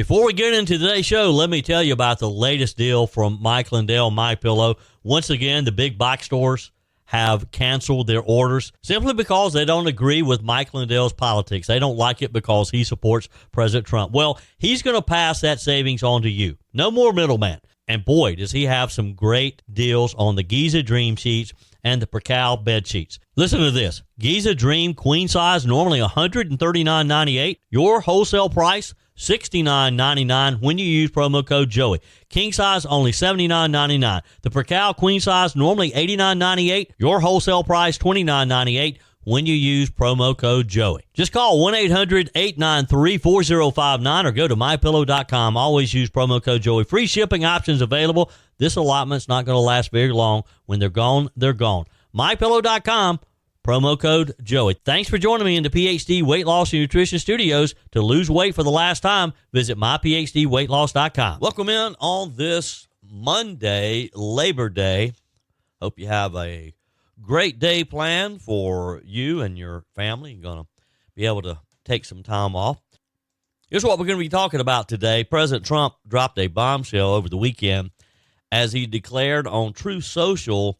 Before we get into today's show, let me tell you about the latest deal from Mike Lindell, MyPillow. Once again, the big box stores have canceled their orders simply because they don't agree with Mike Lindell's politics. They don't like it because he supports President Trump. Well, he's going to pass that savings on to you. No more middleman. And boy, does he have some great deals on the Giza Dream Sheets and the Percal bed sheets. Listen to this. Giza Dream Queen Size, normally $139.98. Your wholesale price, $69.99 when you use promo code Joey. King size, only $79.99. The Percal Queen Size, normally $89.98. Your wholesale price, $29.98 when you use promo code Joey. Just call 1-800-893-4059 or go to mypillow.com. Always use promo code Joey. Free shipping options available. This allotment's not going to last very long. When they're gone, they're gone. mypillow.com. Promo code Joey. Thanks for joining me in the PhD Weight Loss and Nutrition Studios. To lose weight for the last time, visit myphdweightloss.com. Welcome in on this Monday, Labor Day. Hope you have a great day planned for you and your family. You're going to be able to take some time off. Here's what we're going to be talking about today. President Trump dropped a bombshell over the weekend as he declared on Truth Social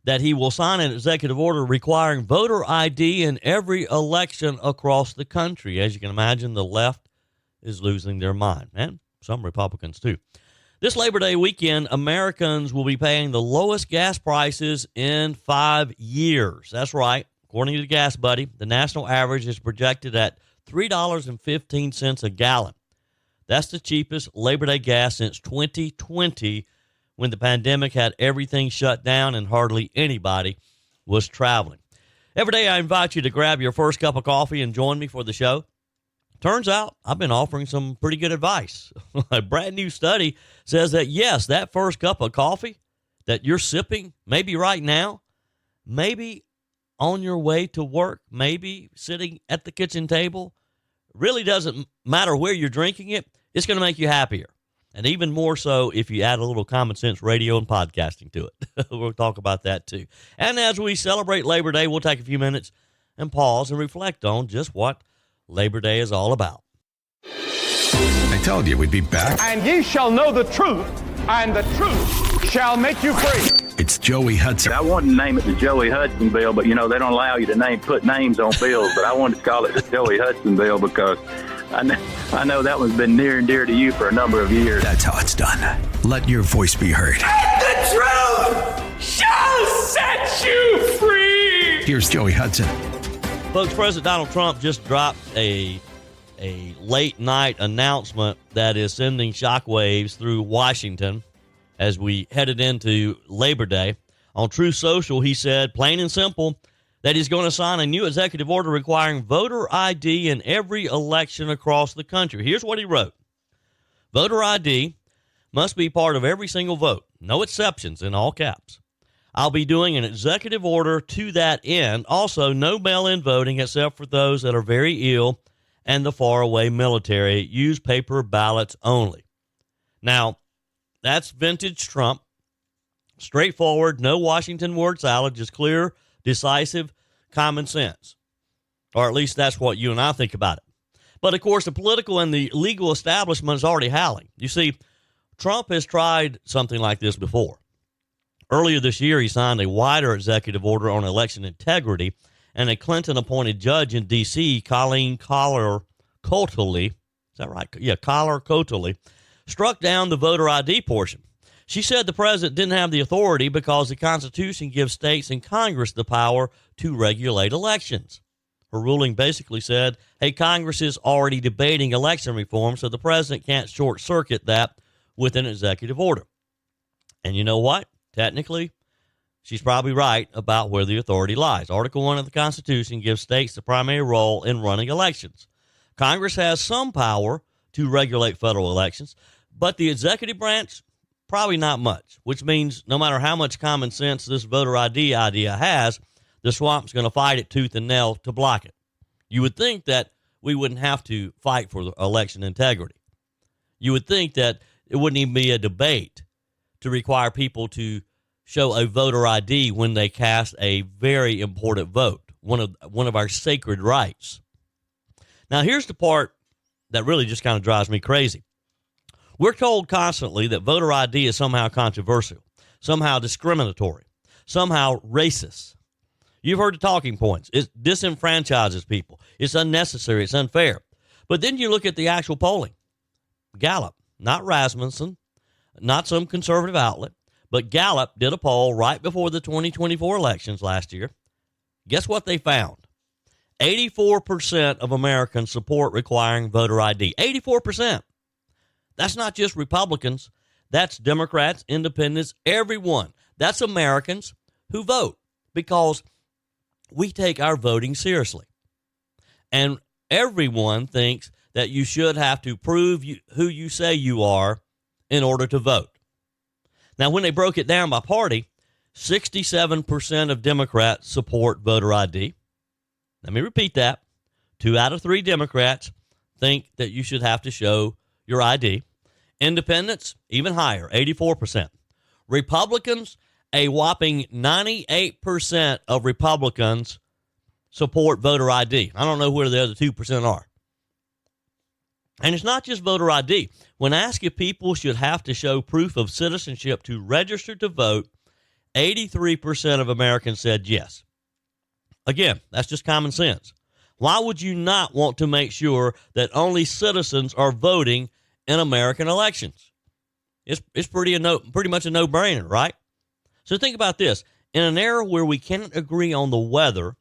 that he will sign an executive order requiring voter ID in every election across the country. As you can imagine, the left is losing their mind, and some Republicans too. This Labor Day weekend, Americans will be paying the lowest gas prices in 5 years. That's right. According to GasBuddy, the national average is projected at $3.15 a gallon. That's the cheapest Labor Day gas since 2020, when the pandemic had everything shut down and hardly anybody was traveling. Every day I invite you to grab your first cup of coffee and join me for the show. Turns out I've been offering some pretty good advice. A brand new study says that, yes, that first cup of coffee that you're sipping, maybe right now, maybe on your way to work, maybe sitting at the kitchen table, really doesn't matter where you're drinking it. It's going to make you happier. And even more so if you add a little common sense radio and podcasting to it. We'll talk about that too. And as we celebrate Labor Day, we'll take a few minutes and pause and reflect on just what Labor Day is all about. I told you we'd be back. And ye shall know the truth, and the truth shall make you free. It's Joey Hudson. I wanted to name it the Joey Hudson bill, but, they don't allow you to put names on bills. But I wanted to call it the Joey Hudson bill because I know that one's been near and dear to you for a number of years. That's how it's done. Let your voice be heard. And the truth shall set you free. Here's Joey Hudson. Folks, President Donald Trump just dropped a late night announcement that is sending shockwaves through Washington as we headed into Labor Day. On Truth Social, he said, plain and simple, that he's going to sign a new executive order requiring voter ID in every election across the country. Here's what he wrote. Voter ID must be part of every single vote. No exceptions, in all caps. I'll be doing an executive order to that end. Also, no mail-in voting except for those that are very ill and the faraway military. Use paper ballots only. Now, that's vintage Trump. Straightforward, no Washington word salad, just clear, decisive, common sense. Or at least that's what you and I think about it. But, of course, the political and the legal establishment is already howling. You see, Trump has tried something like this before. Earlier this year, he signed a wider executive order on election integrity, and a Clinton-appointed judge in D.C., Colleen Collar-Cotley, is that right? Yeah, Collar-Cotley, struck down the voter ID portion. She said the president didn't have the authority because the Constitution gives states and Congress the power to regulate elections. Her ruling basically said, hey, Congress is already debating election reform, so the president can't short-circuit that with an executive order. And you know what? Technically, she's probably right about where the authority lies. Article 1 of the Constitution gives states the primary role in running elections. Congress has some power to regulate federal elections, but the executive branch, probably not much, which means no matter how much common sense this voter ID idea has, the swamp's going to fight it tooth and nail to block it. You would think that we wouldn't have to fight for election integrity. You would think that it wouldn't even be a debate to require people to show a voter ID when they cast a very important vote, one of our sacred rights. Now, here's the part that really just kind of drives me crazy. We're told constantly that voter ID is somehow controversial, somehow discriminatory, somehow racist. You've heard the talking points. It disenfranchises people. It's unnecessary. It's unfair. But then you look at the actual polling. Gallup, not Rasmussen, not some conservative outlet, but Gallup did a poll right before the 2024 elections last year. Guess what they found? 84% of Americans support requiring voter ID. 84%. That's not just Republicans. That's Democrats, independents, everyone. That's Americans who vote because we take our voting seriously. And everyone thinks that you should have to prove who you say you are in order to vote. Now, when they broke it down by party, 67% of Democrats support voter ID. Let me repeat that. 2 out of 3 Democrats think that you should have to show your ID. Independents, even higher, 84%. Republicans, a whopping 98% of Republicans support voter ID. I don't know where the other 2% are. And it's not just voter ID. When asked if people should have to show proof of citizenship to register to vote, 83% of Americans said yes. Again, that's just common sense. Why would you not want to make sure that only citizens are voting in American elections? It's pretty much a no-brainer, right? So think about this. In an era where we can't agree on the weather,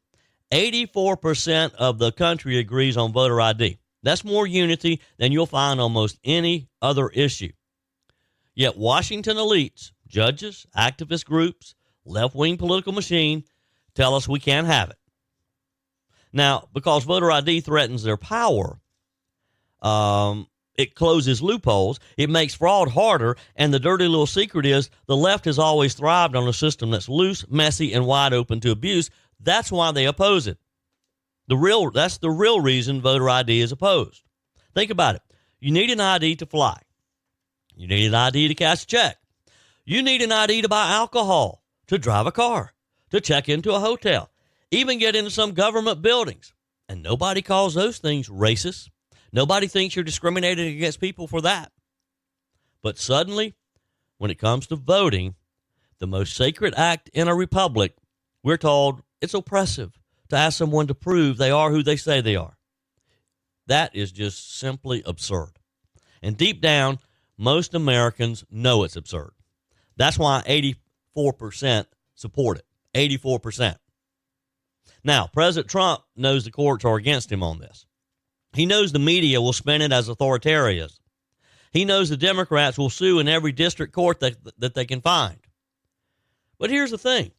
84% of the country agrees on voter ID. That's more unity than you'll find on almost any other issue. Yet Washington elites, judges, activist groups, left-wing political machine tell us we can't have it. Now, because voter ID threatens their power, it closes loopholes, it makes fraud harder, and the dirty little secret is the left has always thrived on a system that's loose, messy, and wide open to abuse. That's why they oppose it. That's the real reason voter ID is opposed. Think about it. You need an ID to fly. You need an ID to cash a check. You need an ID to buy alcohol, to drive a car, to check into a hotel, even get into some government buildings. And nobody calls those things racist. Nobody thinks you're discriminating against people for that. But suddenly, when it comes to voting, the most sacred act in a republic, we're told it's oppressive to ask someone to prove they are who they say they are. That is just simply absurd. And deep down, most Americans know it's absurd. That's why 84% support it. 84%. Now, President Trump knows the courts are against him on this. He knows the media will spin it as authoritarian. He knows the Democrats will sue in every district court that they can find. But here's the thing.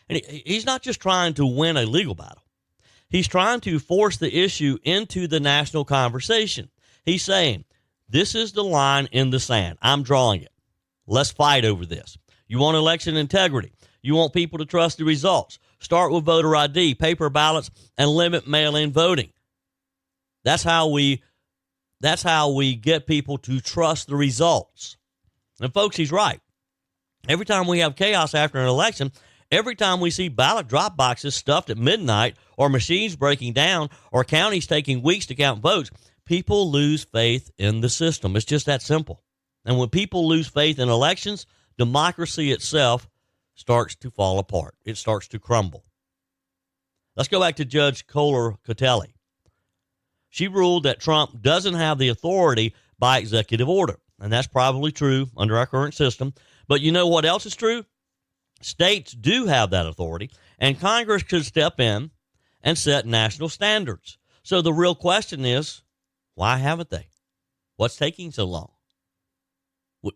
And he's not just trying to win a legal battle. He's trying to force the issue into the national conversation. He's saying, this is the line in the sand. I'm drawing it. Let's fight over this. You want election integrity. You want people to trust the results. Start with voter ID, paper ballots, and limit mail-in voting. That's how we get people to trust the results. And folks, he's right. Every time we have chaos after an election, every time we see ballot drop boxes stuffed at midnight or machines breaking down or counties taking weeks to count votes, people lose faith in the system. It's just that simple. And when people lose faith in elections, democracy itself starts to fall apart. It starts to crumble. Let's go back to Judge Kohler-Kotelly. She ruled that Trump doesn't have the authority by executive order. And that's probably true under our current system. But you know what else is true? States do have that authority, and Congress could step in and set national standards. So the real question is, why haven't they? What's taking so long?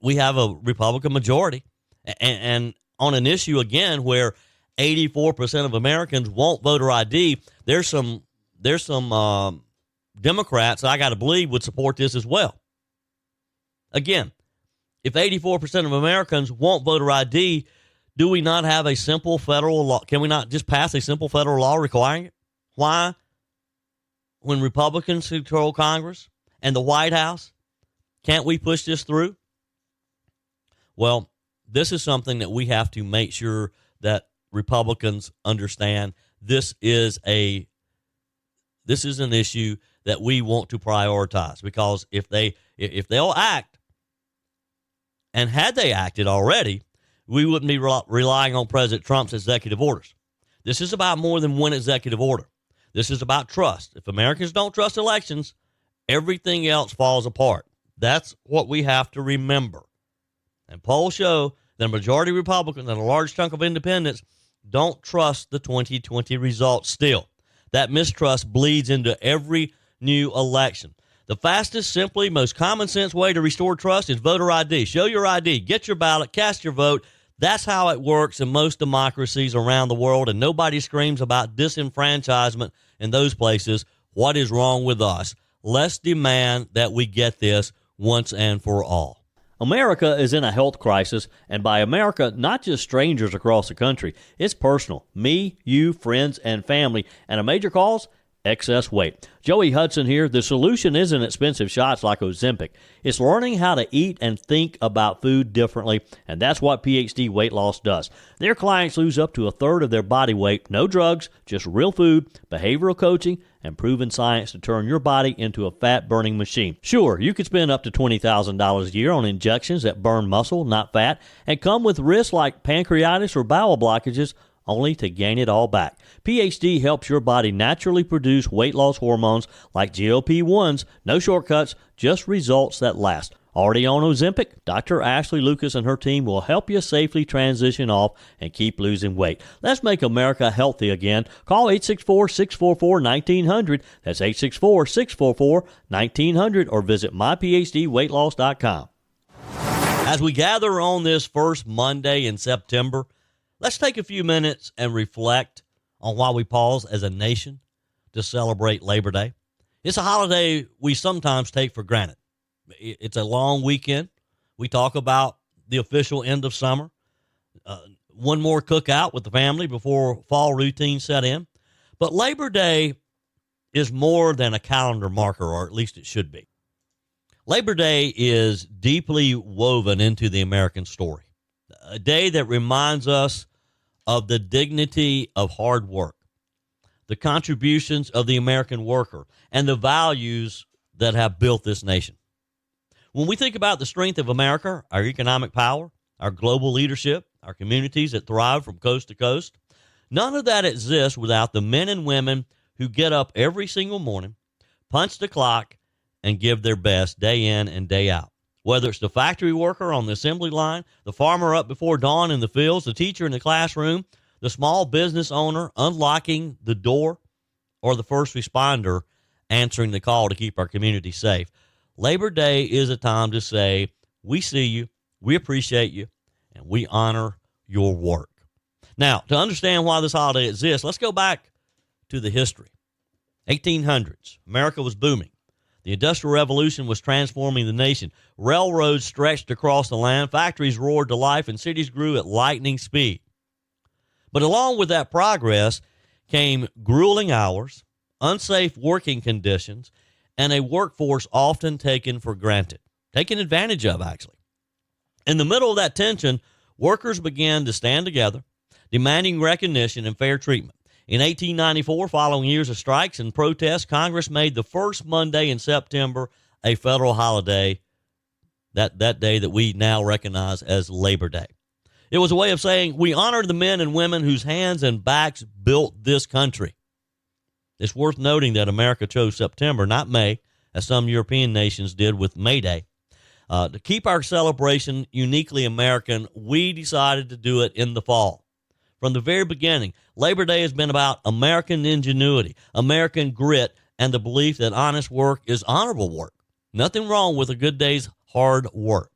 We have a Republican majority, and on an issue, again, where 84% of Americans want voter ID, there's some Democrats, I got to believe, would support this as well. Again, if 84% of Americans want voter ID, do we not have a simple federal law? Can we not just pass a simple federal law requiring it? Why, when Republicans control Congress and the White House, can't we push this through? Well, this is something that we have to make sure that Republicans understand. This is an issue that we want to prioritize, because if they'll act, And had they acted already, we wouldn't be relying on President Trump's executive orders. This is about more than one executive order. This is about trust. If Americans don't trust elections, everything else falls apart. That's what we have to remember. And polls show that a majority of Republicans and a large chunk of independents don't trust the 2020 results still. That mistrust bleeds into every new election. The fastest, simply, most common sense way to restore trust is voter ID. Show your ID, get your ballot, cast your vote. That's how it works in most democracies around the world, and nobody screams about disenfranchisement in those places. What is wrong with us? Let's demand that we get this once and for all. America is in a health crisis, and by America, not just strangers across the country. It's personal. Me, you, friends, and family. And a major cause? Excess weight. Joey Hudson here. The solution isn't expensive shots like Ozempic. It's learning how to eat and think about food differently, and that's what PhD Weight Loss does. Their clients lose up to a third of their body weight, no drugs, just real food, behavioral coaching, and proven science to turn your body into a fat-burning machine. Sure, you could spend up to $20,000 a year on injections that burn muscle, not fat, and come with risks like pancreatitis or bowel blockages, only to gain it all back. PhD helps your body naturally produce weight loss hormones like GLP-1s. No shortcuts, just results that last. Already on Ozempic? Dr. Ashley Lucas and her team will help you safely transition off and keep losing weight. Let's make America healthy again. Call 864-644-1900. That's 864-644-1900 or visit myphdweightloss.com. As we gather on this first Monday in September, let's take a few minutes and reflect on why we pause as a nation to celebrate Labor Day. It's a holiday we sometimes take for granted. It's a long weekend. We talk about the official end of summer. One more cookout with the family before fall routine set in. But Labor Day is more than a calendar marker, or at least it should be. Labor Day is deeply woven into the American story. A day that reminds us of the dignity of hard work, the contributions of the American worker, and the values that have built this nation. When we think about the strength of America, our economic power, our global leadership, our communities that thrive from coast to coast, none of that exists without the men and women who get up every single morning, punch the clock, and give their best day in and day out. Whether it's the factory worker on the assembly line, the farmer up before dawn in the fields, the teacher in the classroom, the small business owner unlocking the door, or the first responder answering the call to keep our community safe. Labor Day is a time to say, we see you, we appreciate you, and we honor your work. Now, to understand why this holiday exists, let's go back to the history. 1800s, America was booming. The Industrial Revolution was transforming the nation. Railroads stretched across the land, factories roared to life, and cities grew at lightning speed. But along with that progress came grueling hours, unsafe working conditions, and a workforce often taken for granted, taken advantage of, actually. In the middle of that tension, workers began to stand together, demanding recognition and fair treatment. In 1894, following years of strikes and protests, Congress made the first Monday in September a federal holiday, that day that we now recognize as Labor Day. It was a way of saying we honor the men and women whose hands and backs built this country. It's worth noting that America chose September, not May, as some European nations did with May Day. To keep our celebration uniquely American, we decided to do it in the fall. From the very beginning, Labor Day has been about American ingenuity, American grit, and the belief that honest work is honorable work. Nothing wrong with a good day's hard work.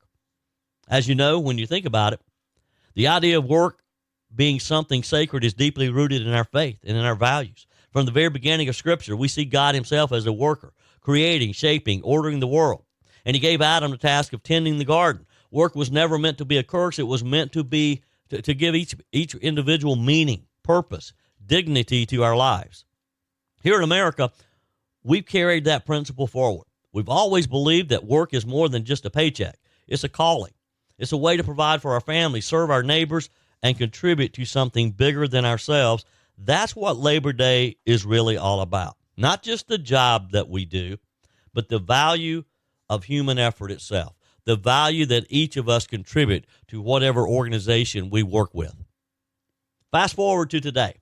As you know, when you think about it, the idea of work being something sacred is deeply rooted in our faith and in our values. From the very beginning of Scripture, we see God himself as a worker, creating, shaping, ordering the world. And he gave Adam the task of tending the garden. Work was never meant to be a curse. It was meant to be to give each individual meaning, purpose, dignity to our lives. Here in America, we've carried that principle forward. We've always believed that work is more than just a paycheck. It's a calling. It's a way to provide for our families, serve our neighbors, and contribute to something bigger than ourselves. That's what Labor Day is really all about. Not just the job that we do, but the value of human effort itself, the value that each of us contribute to whatever organization we work with. Fast forward to today.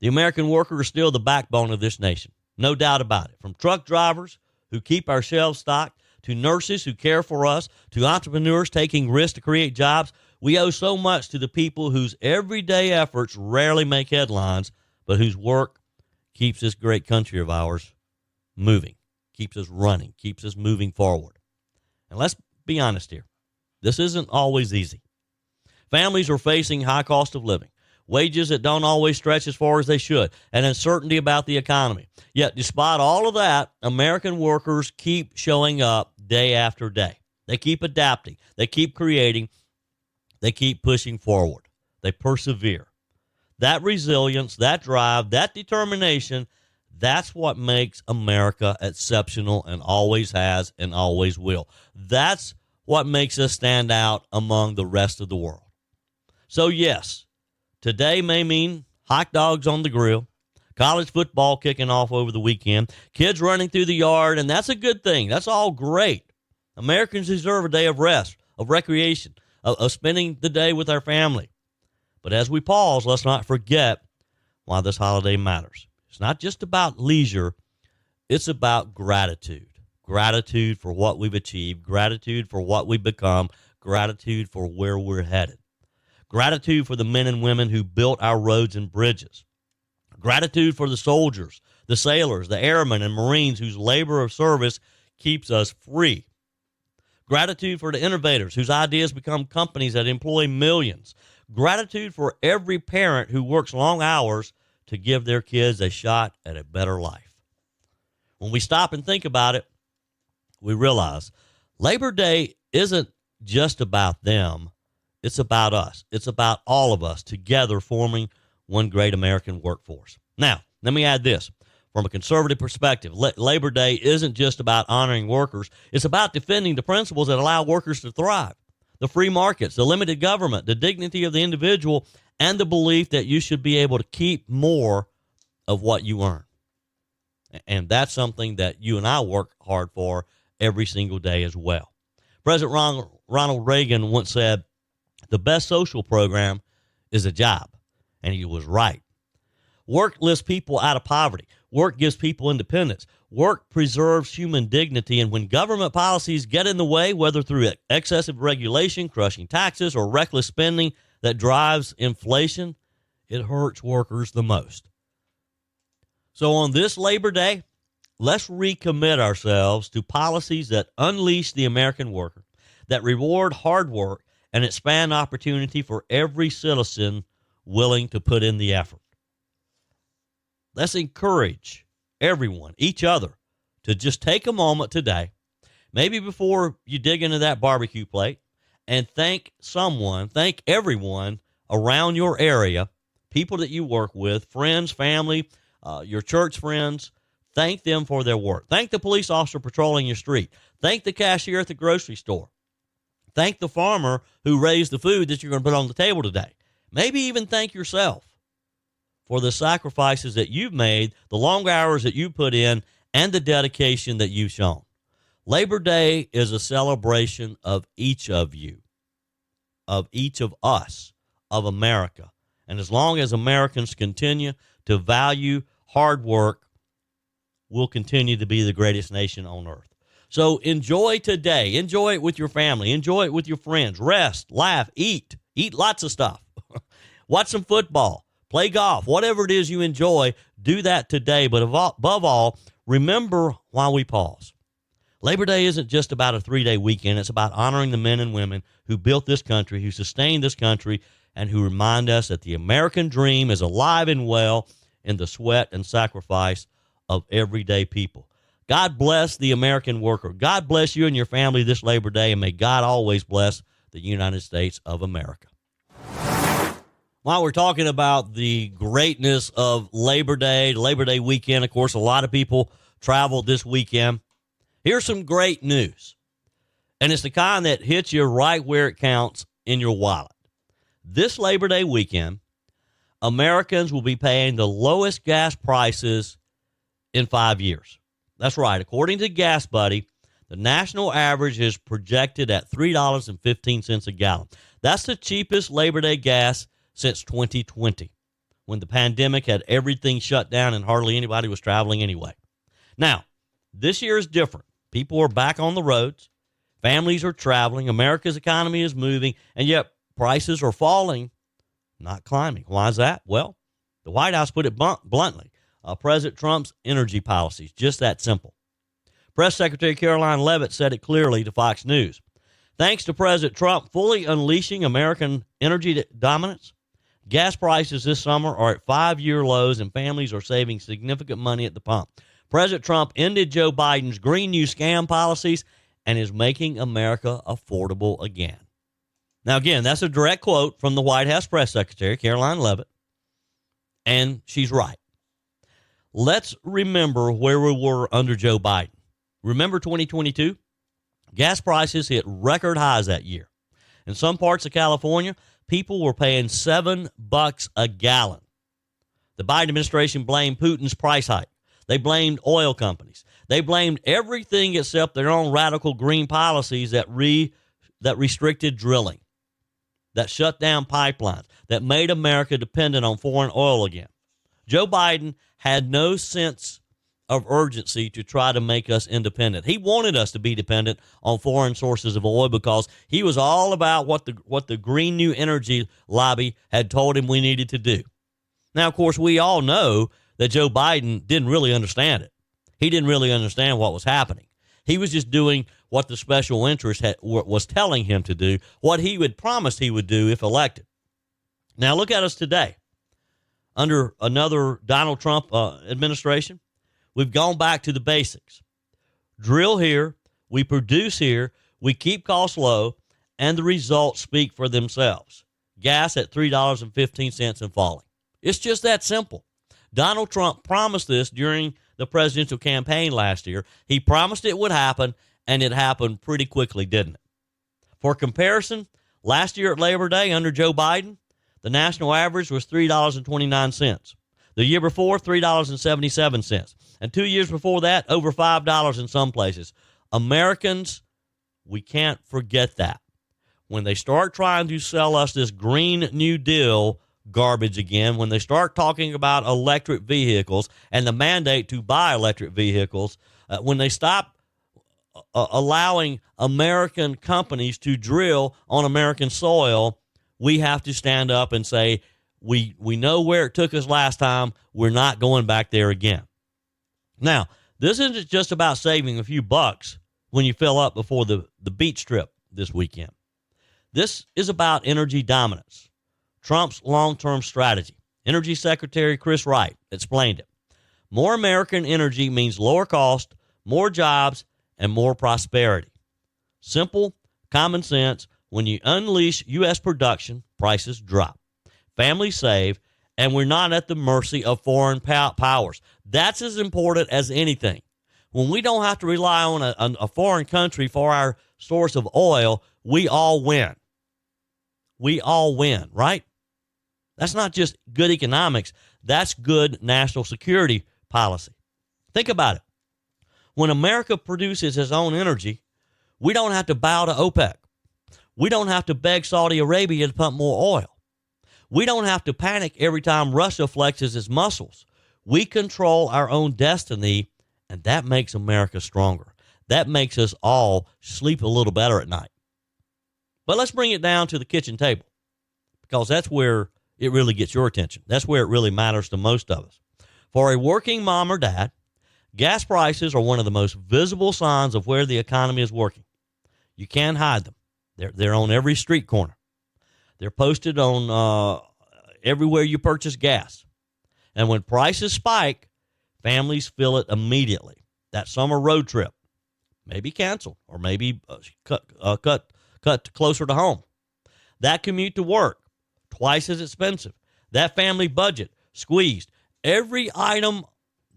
The American worker is still the backbone of this nation. No doubt about it. From truck drivers who keep our shelves stocked, to nurses who care for us, to entrepreneurs taking risks to create jobs, we owe so much to the people whose everyday efforts rarely make headlines, but whose work keeps this great country of ours moving, keeps us running, keeps us moving forward. And let's be honest here. This isn't always easy. Families are facing high cost of living, wages that don't always stretch as far as they should, and uncertainty about the economy. Yet, despite all of that, American workers keep showing up day after day. They keep adapting. They keep creating. They keep pushing forward. They persevere. That resilience, that drive, that determination, that's what makes America exceptional and always has and always will. That's what makes us stand out among the rest of the world. So, yes, today may mean hot dogs on the grill, college football kicking off over the weekend, kids running through the yard, and that's a good thing. That's all great. Americans deserve a day of rest, of recreation, of spending the day with our family. But as we pause, let's not forget why this holiday matters. It's not just about leisure. It's about gratitude. Gratitude for what we've achieved, gratitude for what we've become, gratitude for where we're headed. Gratitude for the men and women who built our roads and bridges. Gratitude for the soldiers, the sailors, the airmen, and Marines whose labor of service keeps us free. Gratitude for the innovators whose ideas become companies that employ millions. Gratitude for every parent who works long hours to give their kids a shot at a better life. When we stop and think about it, we realize Labor Day isn't just about them. It's about us. It's about all of us together forming one great American workforce. Now, let me add this. From a conservative perspective, Labor Day isn't just about honoring workers. It's about defending the principles that allow workers to thrive. The free markets, the limited government, the dignity of the individual, and the belief that you should be able to keep more of what you earn. And that's something that you and I work hard for every single day as well. President Ronald Reagan once said, "The best social program is a job." And he was right. Work lifts people out of poverty. Work gives people independence. Work preserves human dignity. And when government policies get in the way, whether through excessive regulation, crushing taxes, or reckless spending that drives inflation, it hurts workers the most. So on this Labor Day, let's recommit ourselves to policies that unleash the American worker, that reward hard work, and expand opportunity for every citizen willing to put in the effort. Let's encourage everyone, each other, to just take a moment today, maybe before you dig into that barbecue plate, and thank everyone around your area, people that you work with, friends, family, your church friends. Thank them for their work. Thank the police officer patrolling your street. Thank the cashier at the grocery store. Thank the farmer who raised the food that you're going to put on the table today. Maybe even thank yourself for the sacrifices that you've made, the long hours that you put in, and the dedication that you've shown. Labor Day is a celebration of each of you, of each of us, of America. And as long as Americans continue to value hard work, we'll continue to be the greatest nation on earth. So enjoy today. Enjoy it with your family. Enjoy it with your friends. Rest, laugh, eat. Eat lots of stuff. Watch some football. Play golf. Whatever it is you enjoy, do that today. But above all, remember while we pause. Labor Day isn't just about a 3-day weekend. It's about honoring the men and women who built this country, who sustained this country, and who remind us that the American dream is alive and well in the sweat and sacrifice of everyday people. God bless the American worker. God bless you and your family this Labor Day, and may God always bless the United States of America. While we're talking about the greatness of Labor Day weekend, of course, a lot of people traveled this weekend. Here's some great news, and it's the kind that hits you right where it counts in your wallet. This Labor Day weekend, Americans will be paying the lowest gas prices in 5 years. That's right. According to GasBuddy, The national average is projected at $3.15 a gallon. That's the cheapest Labor Day gas since 2020, when the pandemic had everything shut down and hardly anybody was traveling anyway. Now, this year is different. People are back on the roads. Families are traveling. America's economy is moving, and yet prices are falling, not climbing. Why is that? Well, the White House put it bluntly. President Trump's energy policies, just that simple. Press Secretary Caroline Leavitt said it clearly to Fox News. Thanks to President Trump fully unleashing American energy dominance, gas prices this summer are at 5-year lows and families are saving significant money at the pump. President Trump ended Joe Biden's Green New Scam policies and is making America affordable again. Now, again, that's a direct quote from the White House Press Secretary, Caroline Leavitt, and she's right. Let's remember where we were under Joe Biden. Remember 2022? Gas prices hit record highs that year. In some parts of California, people were paying $7 a gallon. The Biden administration blamed Putin's price hike. They blamed oil companies. They blamed everything except their own radical green policies that restricted drilling, that shut down pipelines, that made America dependent on foreign oil again. Joe Biden had no sense of urgency to try to make us independent. He wanted us to be dependent on foreign sources of oil because he was all about what the Green New Energy lobby had told him we needed to do. Now, of course, we all know that Joe Biden didn't really understand it. He didn't really understand what was happening. He was just doing what the special interest was telling him to do, what he had promised he would do if elected. Now, look at us today. Under another Donald Trump administration, we've gone back to the basics. Drill here, we produce here, we keep costs low, and the results speak for themselves. Gas at $3.15 and falling. It's just that simple. Donald Trump promised this during the presidential campaign last year. He promised it would happen, and it happened pretty quickly, didn't it? For comparison, last year at Labor Day under Joe Biden, the national average was $3.29. The year before, $3.77. And 2 years before that, over $5 in some places. Americans, we can't forget that. When they start trying to sell us this Green New Deal garbage again, when they start talking about electric vehicles and the mandate to buy electric vehicles, when they stop allowing American companies to drill on American soil, we have to stand up and say, we know where it took us last time. We're not going back there again. Now, this isn't just about saving a few bucks when you fill up before the beach trip this weekend. This is about energy dominance. Trump's long-term strategy. Energy Secretary Chris Wright explained it. More American energy means lower cost, more jobs, and more prosperity. Simple, common sense. When you unleash U.S. production, prices drop. Families save, and we're not at the mercy of foreign powers. That's as important as anything. When we don't have to rely on a foreign country for our source of oil, we all win. We all win, right? That's not just good economics. That's good national security policy. Think about it. When America produces its own energy, we don't have to bow to OPEC. We don't have to beg Saudi Arabia to pump more oil. We don't have to panic every time Russia flexes its muscles. We control our own destiny, and that makes America stronger. That makes us all sleep a little better at night. But let's bring it down to the kitchen table, because that's where it really gets your attention. That's where it really matters to most of us. For a working mom or dad, gas prices are one of the most visible signs of where the economy is working. You can't hide them. They're on every street corner. They're posted on everywhere you purchase gas. And when prices spike, families feel it immediately. That summer road trip, maybe canceled or maybe cut closer to home. That commute to work, twice as expensive. That family budget, squeezed. Every item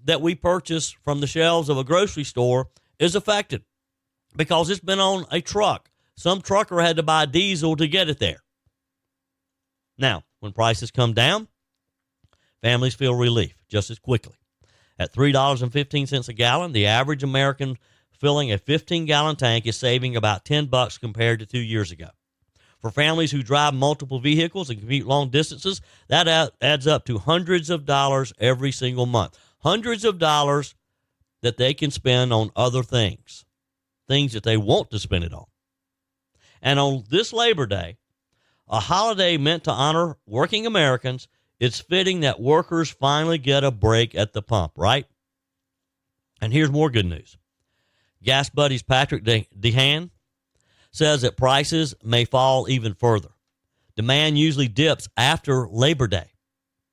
that we purchase from the shelves of a grocery store is affected because it's been on a truck. Some trucker had to buy diesel to get it there. Now, when prices come down, families feel relief just as quickly. At $3.15 a gallon, the average American filling a 15-gallon tank is saving about $10 compared to 2 years ago. For families who drive multiple vehicles and commute long distances, that adds up to hundreds of dollars every single month. Hundreds of dollars that they can spend on other things that they want to spend it on. And on this Labor Day, a holiday meant to honor working Americans, it's fitting that workers finally get a break at the pump, right? And here's more good news. GasBuddy's Patrick DeHaan says that prices may fall even further. Demand usually dips after Labor Day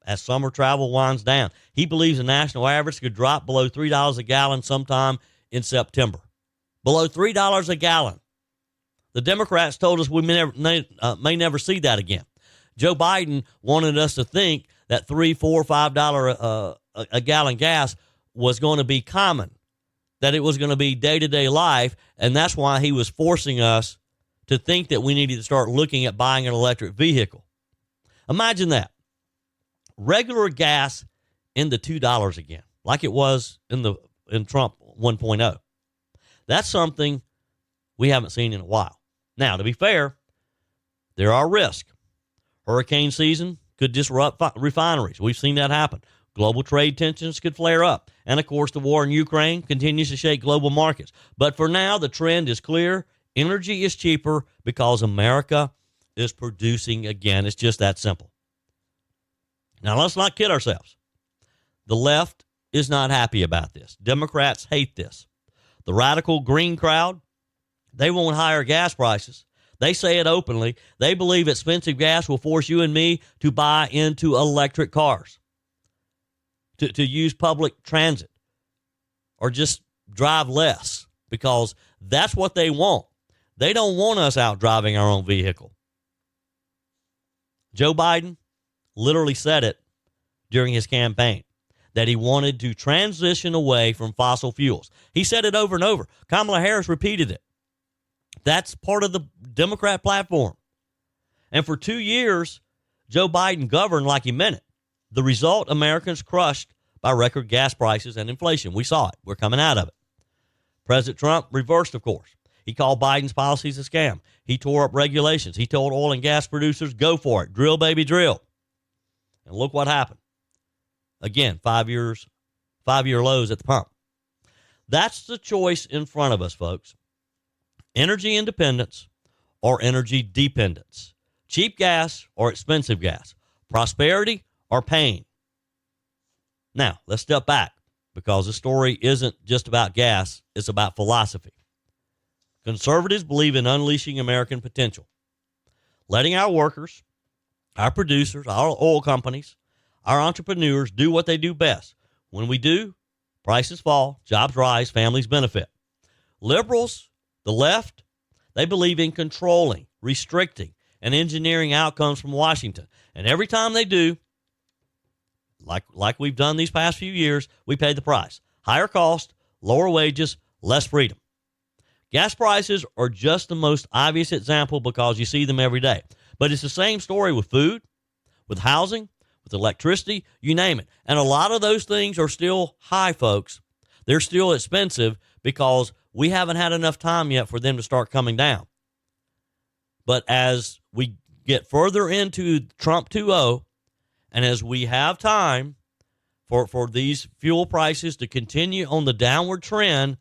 as summer travel winds down. He believes the national average could drop below $3 a gallon sometime in September. Below $3 a gallon. The Democrats told us we may never see that again. Joe Biden wanted us to think that $3, $4, $5 a gallon gas was going to be common, that it was going to be day-to-day life, and that's why he was forcing us to think that we needed to start looking at buying an electric vehicle. Imagine that. Regular gas into $2 again, like it was in Trump 1.0. That's something we haven't seen in a while. Now, to be fair, there are risks. Hurricane season could disrupt refineries. We've seen that happen. Global trade tensions could flare up. And, of course, the war in Ukraine continues to shake global markets. But for now, the trend is clear. Energy is cheaper because America is producing again. It's just that simple. Now, let's not kid ourselves. The left is not happy about this. Democrats hate this. The radical green crowd, they want higher gas prices. They say it openly. They believe expensive gas will force you and me to buy into electric cars, to use public transit, or just drive less, because that's what they want. They don't want us out driving our own vehicle. Joe Biden literally said it during his campaign, that he wanted to transition away from fossil fuels. He said it over and over. Kamala Harris repeated it. That's part of the Democrat platform. And for 2 years, Joe Biden governed like he meant it. The result, Americans crushed by record gas prices and inflation. We saw it. We're coming out of it. President Trump reversed, of course. He called Biden's policies a scam. He tore up regulations. He told oil and gas producers, go for it. Drill, baby, drill. And look what happened. Again, 5 5-year lows at the pump. That's the choice in front of us, folks. Energy independence or energy dependence. Cheap gas or expensive gas. Prosperity or pain. Now, let's step back, because the story isn't just about gas. It's about philosophy. Conservatives believe in unleashing American potential, letting our workers, our producers, our oil companies, our entrepreneurs do what they do best. When we do, prices fall, jobs rise, families benefit. Liberals, the left, they believe in controlling, restricting, and engineering outcomes from Washington. And every time they do, like we've done these past few years, we pay the price. Higher cost, lower wages, less freedom. Gas prices are just the most obvious example because you see them every day. But it's the same story with food, with housing, with electricity, you name it. And a lot of those things are still high, folks. They're still expensive because we haven't had enough time yet for them to start coming down. But as we get further into Trump 2.0, and as we have time for these fuel prices to continue on the downward trend,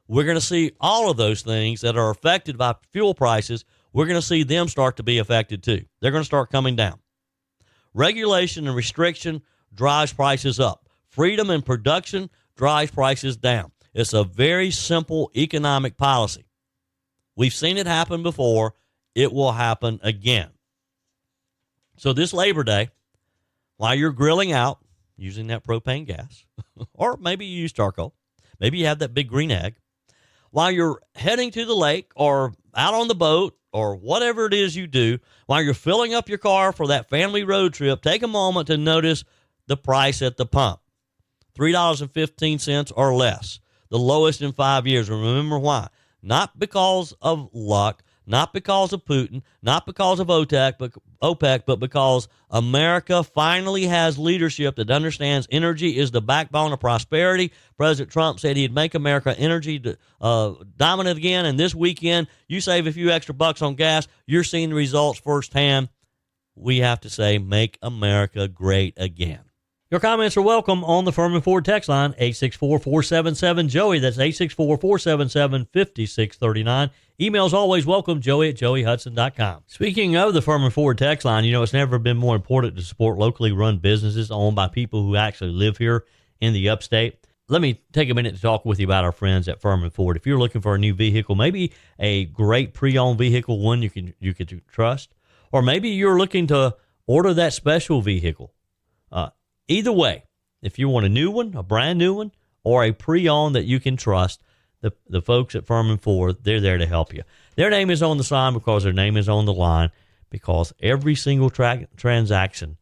we're going to see all of those things that are affected by fuel prices. We're going to see them start to be affected too. They're going to start coming down. Regulation and restriction drives prices up. Freedom and production drives prices down. It's a very simple economic policy. We've seen it happen before. It will happen again. So this Labor Day, while you're grilling out using that propane gas, or maybe you use charcoal, maybe you have that big green egg, while you're heading to the lake or out on the boat or whatever it is you do, while you're filling up your car for that family road trip, take a moment to notice the price at the pump. $3.15 or less, the lowest in 5 years. And remember why? Not because of luck, not because of Putin, not because of OPEC, but because America finally has leadership that understands energy is the backbone of prosperity. President Trump said he'd make America energy dominant again, and this weekend, you save a few extra bucks on gas, you're seeing the results firsthand. We have to say, make America great again. Your comments are welcome on the Furman Ford text line, 864-477-JOEY. That's 864-477-5639. Emails always welcome, joey@joeyhudson.com. Speaking of the Furman Ford text line, it's never been more important to support locally run businesses owned by people who actually live here in the upstate. Let me take a minute to talk with you about our friends at Furman Ford. If you're looking for a new vehicle, maybe a great pre-owned vehicle, one you can trust, or maybe you're looking to order that special vehicle. Either way, if you want a new one, a brand new one, or a pre-owned that you can trust, the folks at Furman Ford, they're there to help you. Their name is on the sign because their name is on the line, because every single transaction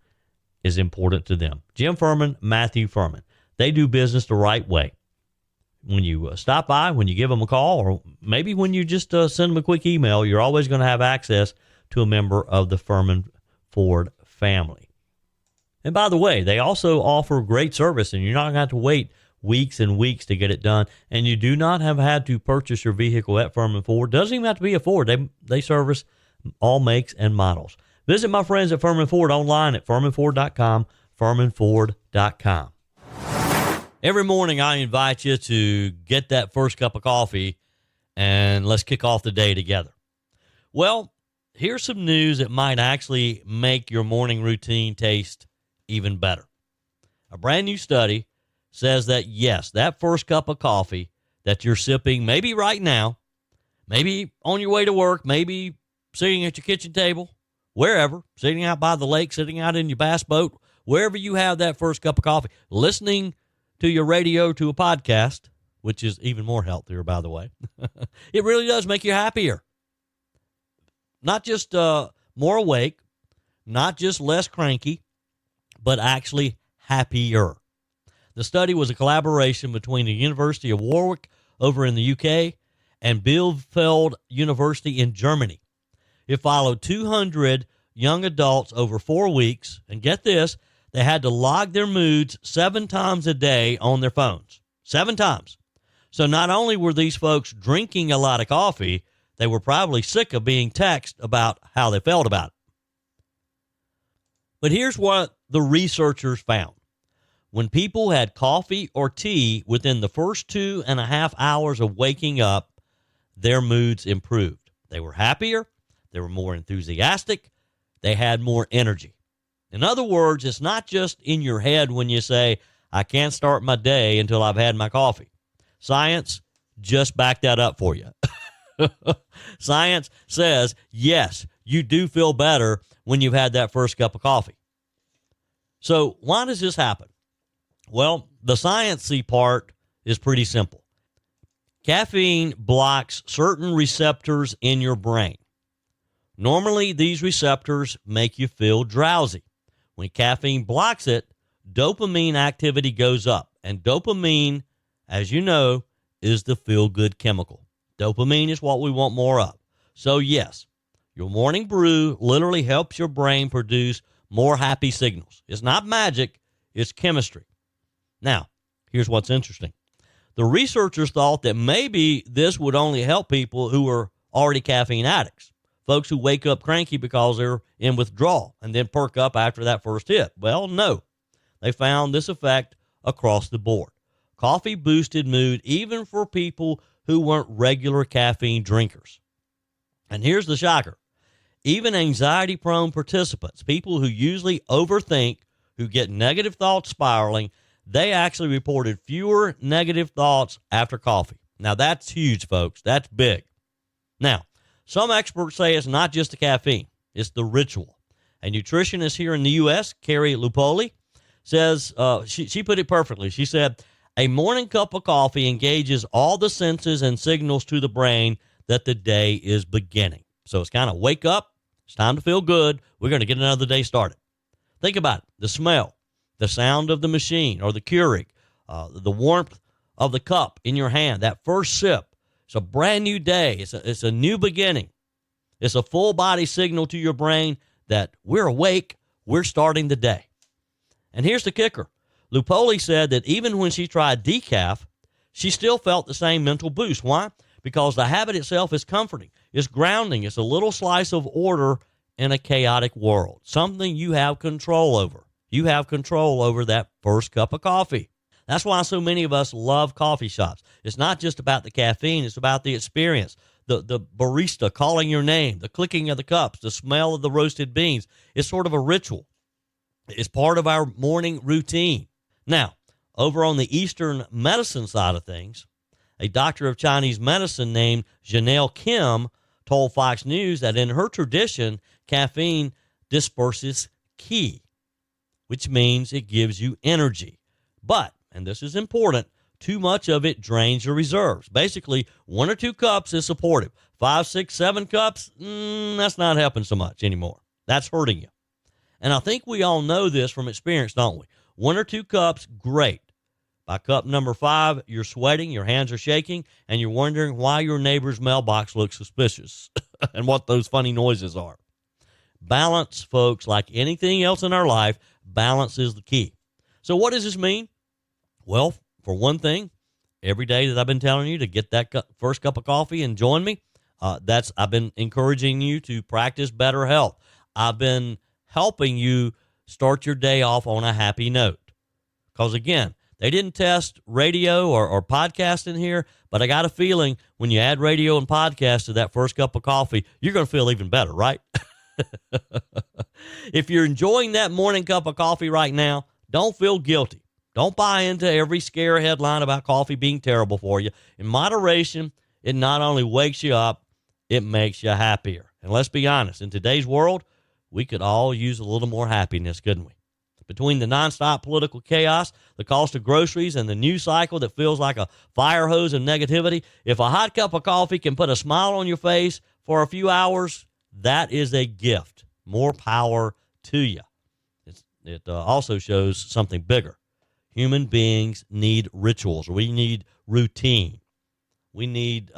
is important to them. Jim Furman, Matthew Furman. They do business the right way. When you stop by, when you give them a call, or maybe when you just send them a quick email, you're always going to have access to a member of the Furman Ford family. And by the way, they also offer great service, and you're not going to have to wait weeks and weeks to get it done. And you do not have had to purchase your vehicle at Furman Ford. Doesn't even have to be a Ford. They service all makes and models. Visit my friends at Furman Ford online at furmanford.com, furmanford.com. Every morning I invite you to get that first cup of coffee and let's kick off the day together. Well, here's some news that might actually make your morning routine taste even better. A brand new study says that, yes, that first cup of coffee that you're sipping, maybe right now, maybe on your way to work, maybe sitting at your kitchen table, wherever, sitting out by the lake, sitting out in your bass boat, wherever you have that first cup of coffee, listening to your radio, to a podcast, which is even more healthier, by the way. It really does make you happier. Not just more awake, not just less cranky, but actually happier. The study was a collaboration between the University of Warwick over in the UK and Bielefeld University in Germany. It followed 200 young adults over 4 weeks, and get this, they had to log their moods 7 times a day on their phones. 7 times. So not only were these folks drinking a lot of coffee, they were probably sick of being texted about how they felt about it. But here's what the researchers found. When people had coffee or tea within the first 2.5 hours of waking up, their moods improved. They were happier. They were more enthusiastic. They had more energy. In other words, it's not just in your head when you say, I can't start my day until I've had my coffee. Science just backed that up for you. Science says, yes, you do feel better when you've had that first cup of coffee. So why does this happen? Well, the sciencey part is pretty simple. Caffeine blocks certain receptors in your brain. Normally, these receptors make you feel drowsy. When caffeine blocks it, dopamine activity goes up. And dopamine, as you know, is the feel-good chemical. Dopamine is what we want more of. So, yes, your morning brew literally helps your brain produce more happy signals. It's not magic, it's chemistry. Now, here's what's interesting. The researchers thought that maybe this would only help people who are already caffeine addicts, folks who wake up cranky because they're in withdrawal and then perk up after that first hit. Well, no. They found this effect across the board. Coffee boosted mood even for people who weren't regular caffeine drinkers. And here's the shocker. Even anxiety-prone participants, people who usually overthink, who get negative thoughts spiraling, they actually reported fewer negative thoughts after coffee. Now, that's huge, folks. That's big. Now, some experts say it's not just the caffeine. It's the ritual. A nutritionist here in the U.S., Carrie Lupoli, says, she put it perfectly. She said, a morning cup of coffee engages all the senses and signals to the brain that the day is beginning. So it's kind of wake up. It's time to feel good. We're going to get another day started. Think about it. The smell, the sound of the machine or the Keurig, the warmth of the cup in your hand, that first sip. It's a brand new day. It's a new beginning. It's a full body signal to your brain that we're awake, we're starting the day. And here's the kicker. Lupoli said that even when she tried decaf, she still felt the same mental boost. Why? Because the habit itself is comforting. It's grounding. It's a little slice of order in a chaotic world, something you have control over. You have control over that first cup of coffee. That's why so many of us love coffee shops. It's not just about the caffeine. It's about the experience, the barista calling your name, the clicking of the cups, the smell of the roasted beans. It's sort of a ritual. It's part of our morning routine. Now, over on the Eastern medicine side of things, a doctor of Chinese medicine named Janelle Kim told Fox News that in her tradition, caffeine disperses qi, which means it gives you energy. But, and this is important, too much of it drains your reserves. Basically, 1 or 2 cups is supportive. 5, 6, 7 cups, that's not helping so much anymore. That's hurting you. And I think we all know this from experience, don't we? 1 or 2 cups, great. By cup number 5, you're sweating, your hands are shaking, and you're wondering why your neighbor's mailbox looks suspicious and what those funny noises are. Balance, folks, like anything else in our life, balance is the key. So what does this mean? Well, for one thing, every day that I've been telling you to get that first cup of coffee and join me, I've been encouraging you to practice better health. I've been helping you start your day off on a happy note. Because again, they didn't test radio or podcast in here, but I got a feeling when you add radio and podcast to that first cup of coffee, you're going to feel even better, right? If you're enjoying that morning cup of coffee right now, don't feel guilty. Don't buy into every scare headline about coffee being terrible for you. In moderation, it not only wakes you up, it makes you happier. And let's be honest, in today's world, we could all use a little more happiness, couldn't we? Between the nonstop political chaos, the cost of groceries, and the news cycle that feels like a fire hose of negativity, if a hot cup of coffee can put a smile on your face for a few hours, that is a gift. More power to you. It also shows something bigger. Human beings need rituals. We need routine. We need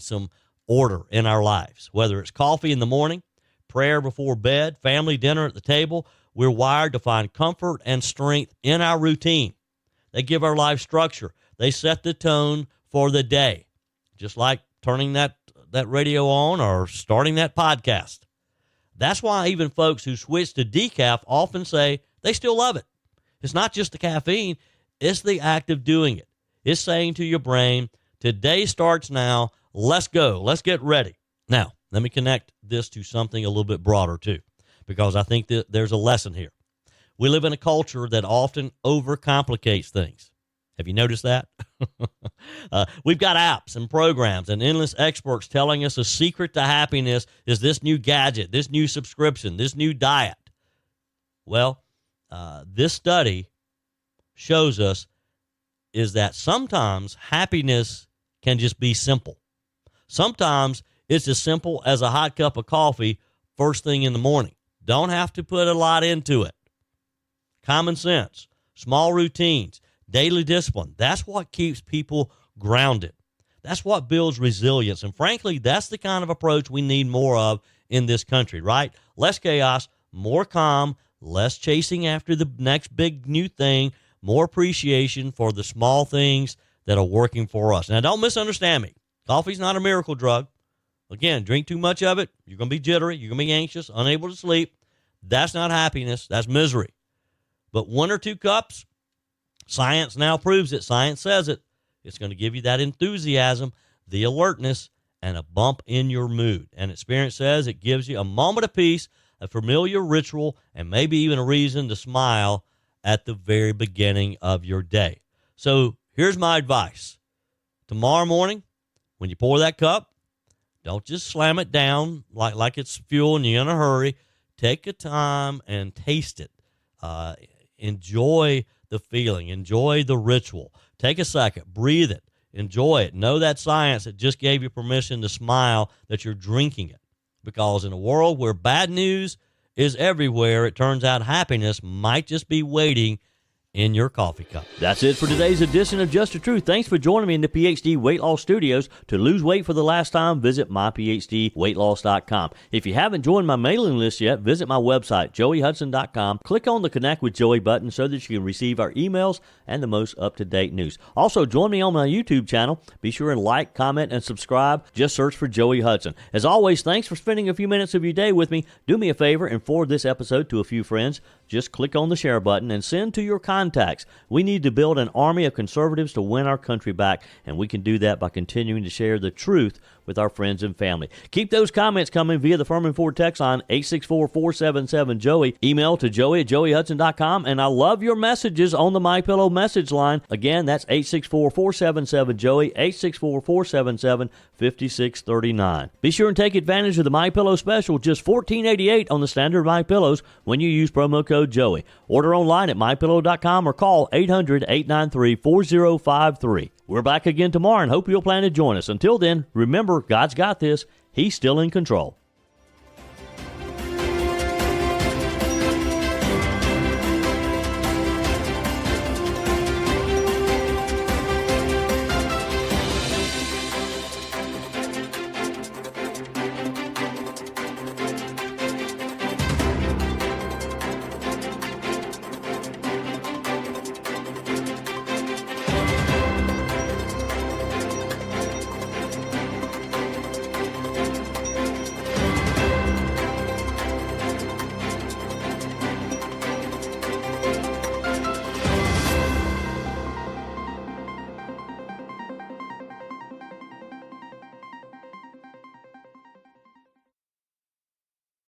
some order in our lives, whether it's coffee in the morning, prayer before bed, family dinner at the table. We're wired to find comfort and strength in our routine. They give our life structure. They set the tone for the day, just like turning that radio on or starting that podcast. That's why even folks who switch to decaf often say they still love it. It's not just the caffeine, it's the act of doing it. It's saying to your brain, today starts now, let's go, let's get ready. Now, let me connect this to something a little bit broader too, because I think that there's a lesson here. We live in a culture that often overcomplicates things. Have you noticed that? We've got apps and programs and endless experts telling us a secret to happiness is this new gadget, this new subscription, this new diet. Well, this study shows us is that sometimes happiness can just be simple. Sometimes it's as simple as a hot cup of coffee first thing in the morning. Don't have to put a lot into it. Common sense, small routines, daily discipline. That's what keeps people grounded. That's what builds resilience. And frankly, that's the kind of approach we need more of in this country, right? Less chaos, more calm, less chasing after the next big new thing, more appreciation for the small things that are working for us. Now, don't misunderstand me. Coffee's not a miracle drug. Again, drink too much of it, you're going to be jittery, you're going to be anxious, unable to sleep. That's not happiness, that's misery. But 1 or 2 cups, science now proves it, science says it, it's going to give you that enthusiasm, the alertness, and a bump in your mood. And experience says it gives you a moment of peace, a familiar ritual, and maybe even a reason to smile at the very beginning of your day. So here's my advice. Tomorrow morning, when you pour that cup, don't just slam it down like it's fuel and you're in a hurry. Take a time and taste it. Enjoy the feeling. Enjoy the ritual. Take a second. Breathe it. Enjoy it. Know that science that just gave you permission to smile that you're drinking it. Because in a world where bad news is everywhere, it turns out happiness might just be waiting in your coffee cup. That's it for today's edition of Just the Truth. Thanks for joining me in the PhD Weight Loss Studios. To lose weight for the last time, visit myphdweightloss.com. If you haven't joined my mailing list yet, visit my website, joeyhudson.com. Click on the Connect with Joey button so that you can receive our emails and the most up-to-date news. Also, join me on my YouTube channel. Be sure and like, comment, and subscribe. Just search for Joey Hudson. As always, thanks for spending a few minutes of your day with me. Do me a favor and forward this episode to a few friends. Just click on the share button and send to your contacts. We need to build an army of conservatives to win our country back, and we can do that by continuing to share the truth with our friends and family. Keep those comments coming via the Furman Ford text line 864-477-JOEY. Email to joey@joeyhudson.com, and I love your messages on the MyPillow message line. Again, that's 864-477-JOEY, 864-477-5639. Be sure and take advantage of the MyPillow special, just $14.88 on the standard MyPillows when you use promo code Joey. Order online at mypillow.com or call 800-893-4053. We're back again tomorrow and hope you'll plan to join us. Until then, remember, God's got this. He's still in control.